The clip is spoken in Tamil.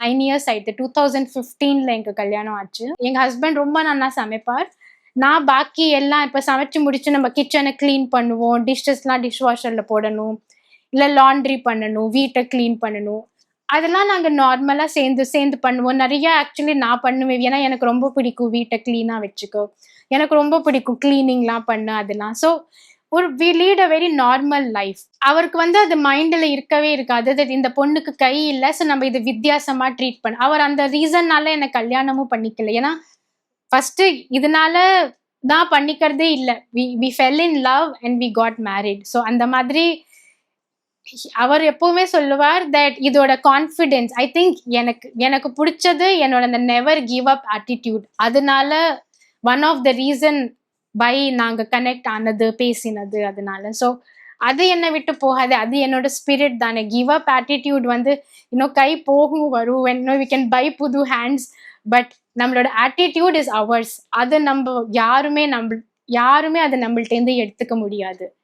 9 years ஆயிடுது. 2015ல எங்க கல்யாணம் ஆச்சு. எங்க ஹஸ்பண்ட் ரொம்ப நல்லா சமைப்பார். நான் பாக்கி எல்லாம் இப்ப சமைச்சு முடிச்சு நம்ம கிச்சனை கிளீன் பண்ணுவோம். டிஷ்ஷஸ்லாம் டிஷ் வாஷர்ல போடணும். இல்ல லாண்ட்ரி பண்ணணும். வீட்ட கிளீன் பண்ணணும். அதெல்லாம் நாங்க நார்மலா சேர்ந்து சேர்ந்து பண்ணுவோம். நெறைய ஆக்சுவலி நான் பண்ணுவேன். ஏன்னா எனக்கு ரொம்ப பிடிக்கும் வீட்ட கிளீனா வச்சுக்க. எனக்கு ரொம்ப பிடிக்கும் கிளீனிங்லாம் பண்ண அதெல்லாம். So we lead a very normal life. அவருக்கு வந்து அது மைண்ட்ல இருக்கவே இருக்காது. that இந்த பொண்ணுக்கு கை இல்ல. ஸோ நம்ம இது வித்தியாசமா ட்ரீட் அவர் அந்த ரீசன்னால என்ன கல்யாணமும் பண்ணிக்கல. ஏன்னா ஃபர்ஸ்ட் இதனால தான் பண்ணிக்கிறதே இல்ல. we fell in love and we got married. So அந்த மாதிரி அவர் எப்பவுமே சொல்லுவார் தட் இதோட கான்ஃபிடென்ஸ் ஐ திங்க் எனக்கு எனக்கு பிடிச்சது என்னோட அந்த நெவர் கிவ் அப் ஆட்டிடியூட். அதனால one of the reason by நாங்க கனெக்ட் ஆனது பேசினது அதனால. ஸோ அது என்னை விட்டு போகாது. அது என்னோட ஸ்பிரிட் தானே. கிவ் அப் ஆட்டிடியூட் வந்து இன்னும் கை போகும் வரும். வி கேன் பை புது ஹேண்ட்ஸ். பட் நம்மளோட ஆட்டிடியூட் இஸ் அவர்ஸ். அது யாருமே அதை நம்மள்ட்ட இருந்து எடுத்துக்க முடியாது.